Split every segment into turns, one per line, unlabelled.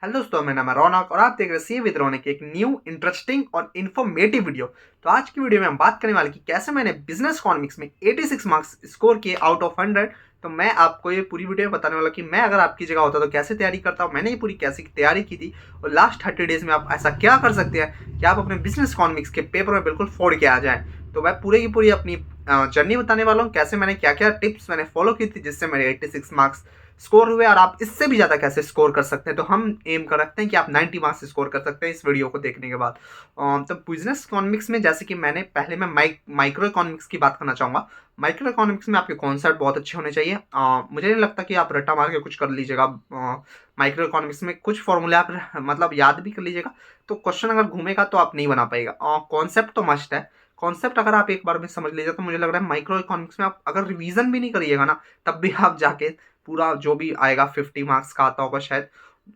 Hello दोस्तों, मेरा नाम है रौनक और आप देख रहे हैं सी विद रौनक की एक न्यू इंटरेस्टिंग और इन्फॉर्मेटिव वीडियो। तो आज की वीडियो में हम बात करने वाले कि कैसे मैंने बिजनेस इकोनॉमिक्स में 86 मार्क्स स्कोर किए आउट ऑफ 100। तो मैं आपको ये पूरी वीडियो में बताने वाला कि मैं अगर आपकी जगह होता तो कैसे तैयारी करता हूँ, मैंने ये पूरी कैसे तैयारी की थी और लास्ट 30 डेज में आप ऐसा क्या कर सकते हैं कि आप अपने बिजनेस इकोनॉमिक्स के पेपर में बिल्कुल फोड़ के आ जाएं। तो मैं पूरे की पूरी अपनी जर्नी बताने वाला हूँ, कैसे मैंने क्या क्या टिप्स मैंने फॉलो की थी जिससे मेरे 86 मार्क्स स्कोर हुए और आप इससे भी ज़्यादा कैसे स्कोर कर सकते हैं। तो हम एम कर रखते हैं कि आप 90 मार्क्स स्कोर कर सकते हैं इस वीडियो को देखने के बाद। तो बिजनेस इकोनॉमिक्स में जैसे कि मैंने पहले मैं माइक्रो इकोनॉमिक्स की बात करना चाहूँगा। माइक्रो इकोनॉमिक्स में आपके कॉन्सेप्ट बहुत अच्छे होने चाहिए। मुझे नहीं लगता कि आप रट्टा मार के कुछ कर लीजिएगा। माइक्रो इकोनॉमिक्स में कुछ फॉर्मूले आप मतलब याद भी कर लीजिएगा, तो क्वेश्चन अगर घूमेगा तो आप नहीं बना पाएगा। कॉन्सेप्ट तो मस्ट है। कॉन्सेप्ट अगर आप एक बार में समझ लीजिए तो मुझे लग रहा है माइक्रो इकोनॉमिक्स में आप अगर रिवीजन भी नहीं करिएगा ना, तब भी आप जाके पूरा जो भी आएगा 50 मार्क्स का आता होगा शायद,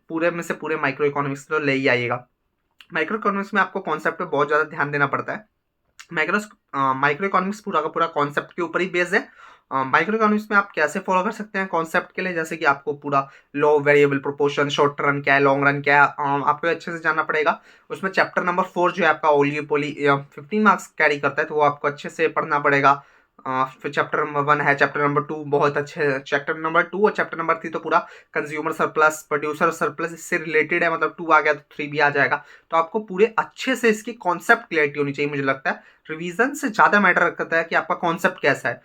पूरे में से पूरे माइक्रो इकोनॉमिक्स तो ले ही आइएगा। माइक्रो इकोनॉमिक्स में आपको कॉन्सेप्ट पे बहुत ज़्यादा ध्यान देना पड़ता है। माइक्रो माइक्रो इकोनॉमिक्स पूरा का पूरा कॉन्सेप्ट के ऊपर ही बेस्ड है। माइक्रो इकोनॉमिक्स में आप कैसे फॉलो कर सकते हैं कॉन्सेप्ट के लिए, जैसे कि आपको पूरा लो वेरिएबल प्रोपोर्शन, शॉर्ट रन क्या है, लॉन्ग रन क्या है, आपको अच्छे से जानना पड़ेगा। उसमें चैप्टर नंबर 4 जो है आपका ओलिगोपोली 15 मार्क्स कैरी करता है, तो वो आपको अच्छे से पढ़ना पड़ेगा। फिर चैप्टर नंबर 1 है, चैप्टर नंबर 2 बहुत अच्छे, चैप्टर नंबर 2 और चैप्टर नंबर 3 तो पूरा कंज्यूमर सरप्लस, प्रोड्यूसर सरप्लस इससे रिलेटेड है, मतलब 2 आ गया तो 3 भी आ जाएगा। तो आपको पूरे अच्छे से इसकी कॉन्सेप्ट क्लियरिटी होनी चाहिए। मुझे लगता है रिवीजन से ज़्यादा मैटर करता है कि आपका कॉन्सेप्ट कैसा है।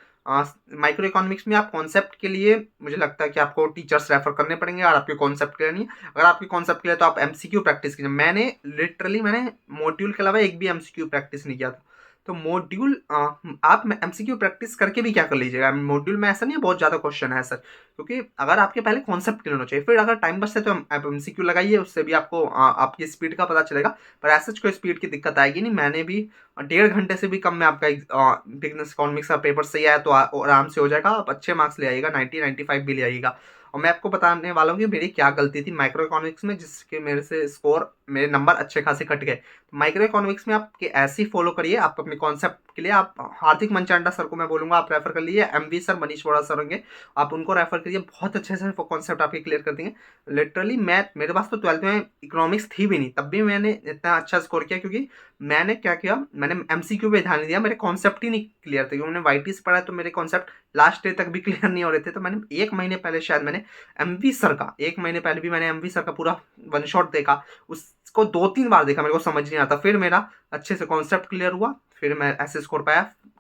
माइक्रो इकोनॉमिक्स में आप कॉन्सेप्ट के लिए मुझे लगता है कि आपको टीचर्स रेफर करने पड़ेंगे और आपके कॉन्सेप्ट के लिए नहीं। अगर आपके कॉन्सेप्ट के लिए तो आप एमसीक्यू प्रैक्टिस कीजिए। मैंने मॉड्यूल के अलावा एक भी एमसीक्यू प्रैक्टिस नहीं किया था। तो मॉड्यूल आप एमसीक्यू प्रैक्टिस करके भी क्या कर लीजिएगा, मॉड्यूल में ऐसा नहीं है बहुत ज़्यादा क्वेश्चन है सर, क्योंकि अगर आपके पहले कॉन्सेप्ट क्लियर होना चाहिए, फिर अगर टाइम बचता है तो आप एमसीक्यू लगाइए, उससे भी आपको आपकी स्पीड का पता चलेगा। पर ऐसा कोई स्पीड की दिक्कत आएगी नहीं। मैंने भी 1.5 घंटे से भी कम में आपका बिजनेस इकोनॉमिक्स का पेपर सही आया तो आराम से हो जाएगा। आप अच्छे मार्क्स ले आइएगा, 90-95 भी ले आइएगा। और मैं आपको बताने वाला हूँ कि मेरी क्या गलती थी माइक्रो इकोनॉमिक्स में जिसके मेरे से स्कोर, मेरे नंबर अच्छे खासे कट गए। माइक्रो इकोनॉमिक्स में आप ऐसे ही फॉलो करिए। आप अपने कॉन्सेप्ट के लिए आप हार्दिक मंचांडा सर को मैं बोलूँगा आप रेफर कर लीजिए, एमवी सर, मनीष बोरा सर होंगे, आप उनको रेफर करिए, बहुत अच्छे से कॉन्सेप्ट आपके क्लियर कर देंगे। लिटरली मैं, मेरे पास तो 12th में इकोनॉमिक्स थी भी नहीं, तब भी मैंने इतना अच्छा स्कोर किया, क्योंकि मैंने क्या किया, मैंने एमसीक्यू पे ध्यान नहीं दिया, मेरे कॉन्सेप्ट ही नहीं क्लियर थे, क्योंकि मैंने वाईटी से पढ़ा है तो मेरे कॉन्सेप्ट लास्ट डे तक भी क्लियर नहीं हो रहे थे। तो मैंने 1 महीने पहले शायद मैंने एमवी सर का, 1 महीने पहले भी मैंने एमवी सर का पूरा वन शॉट देखा, उसको 2-3 बार देखा, मेरे को समझ नहीं आता, फिर मेरा अच्छे से कॉन्सेप्ट क्लियर हुआ, फिर मैं ऐसे स्कोर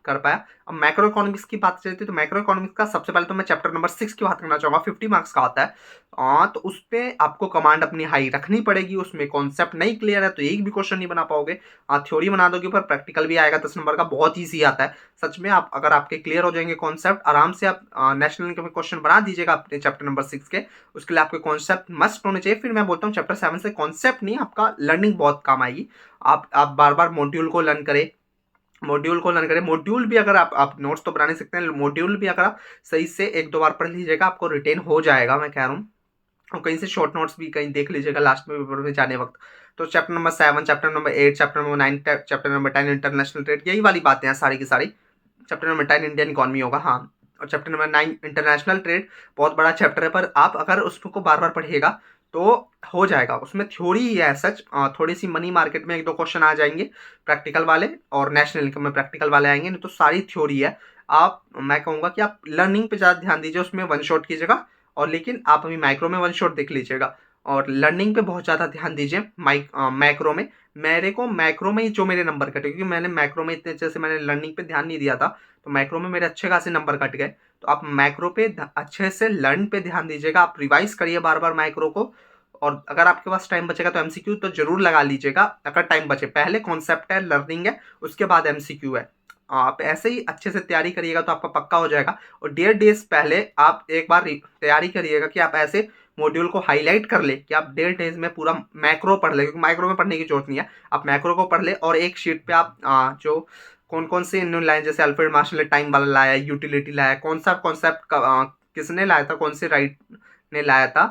कर पाया। अब मैक्रो इकोनॉमिक्स की बात चलती है तो मैक्रो इकोनॉमिक्स का सबसे पहले तो मैं चैप्टर नंबर 6 की बात करना चाहूंगा, 50 मार्क्स का आता है। तो उस पर आपको कमांड अपनी हाई रखनी पड़ेगी। उसमें कॉन्सेप्ट नहीं क्लियर है तो एक भी क्वेश्चन नहीं बना पाओगे। थ्योरी बना दोगे पर प्रैक्टिकल भी आएगा 10 नंबर का, बहुत ईजी आता है सच में। आप अगर आपके क्लियर हो जाएंगे कॉन्सेप्ट, आराम से आप नेशनल इनकम क्वेश्चन बना दीजिएगा अपने चैप्टर नंबर 6 के। उसके लिए आपके कॉन्सेप्ट मस्ट होने चाहिए। फिर मैं बोलता हूँ चैप्टर 7 से कॉन्सेप्ट नहीं, आपका लर्निंग बहुत काम आएगी। आप बार बार मॉड्यूल को लर्न करें, मॉड्यूल भी अगर आप नोट्स तो बना नहीं सकते हैं, मॉड्यूल भी अगर आप सही से 1-2 बार पढ़ लीजिएगा आपको रिटेन हो जाएगा, मैं कह रहा हूँ। और कहीं से शॉर्ट नोट्स भी कहीं देख लीजिएगा लास्ट में पेपर में जाने वक्त। तो chapter number 7, chapter number 8, chapter number 9, chapter number 10 international trade, यही वाली बातें हैं सारी की सारी। चैप्टर नंबर 10 इंडियन इकॉनमी होगा, हाँ। और चैप्टर नंबर 9 इंटरनेशनल ट्रेड, बहुत बड़ा चैप्टर है, पर आप अगर उसको बार बार पढ़िएगा तो हो जाएगा। उसमें थ्योरी ही है सच, थोड़ी सी मनी मार्केट में 1-2 क्वेश्चन आ जाएंगे प्रैक्टिकल वाले, और नेशनल इनकम में प्रैक्टिकल वाले आएंगे, नहीं तो सारी थ्योरी है। मैं कहूँगा कि आप लर्निंग पे ज़्यादा ध्यान दीजिए, उसमें वन शॉट कीजिएगा। और लेकिन आप अभी माइक्रो में वन शॉट देख लीजिएगा, और लर्निंग पे बहुत ज़्यादा ध्यान दीजिए। मैक्रो में मेरे को मैक्रो में ही जो मेरे नंबर कटे, क्योंकि मैंने मैक्रो में इतने अच्छे से मैंने लर्निंग पे ध्यान नहीं दिया था, तो मैक्रो में मेरे अच्छे खासे नंबर कट गए। तो आप मैक्रो पे अच्छे से लर्न पे ध्यान दीजिएगा, आप रिवाइज करिए बार बार मैक्रो को। और अगर आपके पास टाइम बचेगा तो एमसीक्यू तो जरूर लगा लीजिएगा। अगर टाइम बचे, पहले कॉन्सेप्ट है, लर्निंग है, उसके बाद एमसीक्यू है। आप ऐसे ही अच्छे से तैयारी करिएगा तो आपका पक्का हो जाएगा। और 1.5 डेज पहले आप एक बार तैयारी करिएगा कि आप ऐसे मॉड्यूल को हाईलाइट कर ले कि आप 1.5 डेज में पूरा मैक्रो पढ़ ले, क्योंकि माइक्रो में पढ़ने की जरूरत नहीं है। आप मैक्रो को पढ़ ले और एक शीट पे आप जो कौन कौन से इन्होंने लाए, जैसे अल्फ्रेड मार्शल ने टाइम वाला लाया, यूटिलिटी लाया, कौन सा कॉन्सेप्ट किसने लाया था, कौन से राइट ने लाया था,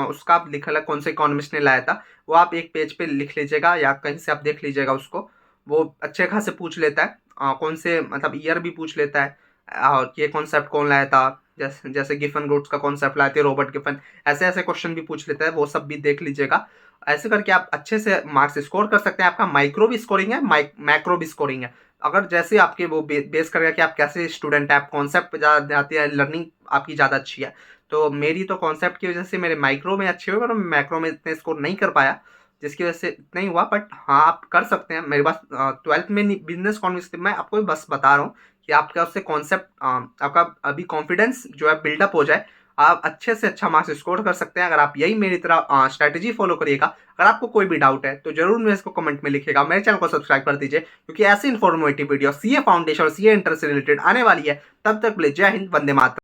उसका आप लिखा है, कौन से इकोनॉमिस्ट ने लाया था, वो आप एक पेज पे लिख लीजिएगा या कहीं से आप देख लीजिएगा उसको। वो अच्छे खासे पूछ लेता है, कौन से मतलब ईयर भी पूछ लेता है, और ये कॉन्सेप्ट कौन लाया था, जैसे जैसे गिफन रूट्स का कॉन्सेप्ट लाते हैं रॉबर्ट गिफन, ऐसे ऐसे क्वेश्चन भी पूछ लेते हैं, वो सब भी देख लीजिएगा। ऐसे करके आप अच्छे से मार्क्स स्कोर कर सकते हैं। आपका माइक्रो भी स्कोरिंग है, मैक्रो भी स्कोरिंग है। अगर जैसे आपके वो बेस करेगा कि आप कैसे स्टूडेंट है, आप कॉन्सेप्ट पे ज़्यादा आते हैं, लर्निंग आपकी ज़्यादा अच्छी है। तो मेरी तो कॉन्सेप्ट की वजह से मेरे माइक्रो में अच्छे हुए, पर मैं मैक्रो में इतने स्कोर नहीं कर पाया, जिसकी वजह से इतना ही हुआ। बट हाँ, आप कर सकते हैं। मेरे पास 12th में बिजनेस इकोनॉमिक्स थी, मैं आपको बस बता रहा हूँ कि आपका उससे कॉन्सेप्ट, आपका अभी कॉन्फिडेंस जो है बिल्डअप हो जाए, आप अच्छे से अच्छा मार्क्स स्कोर कर सकते हैं। अगर आप यही मेरी तरह स्ट्रैटेजी फॉलो करिएगा। अगर आपको कोई भी डाउट है तो जरूर मेरे इसको कमेंट में लिखिएगा। मेरे चैनल को सब्सक्राइब कर दीजिए, क्योंकि ऐसी इन्फॉर्मेटिव वीडियो सीए फाउंडेशन और सीए इंटर से रिलेटेड आने वाली है। तब तक के लिए जय हिंद, वंदे मातरम।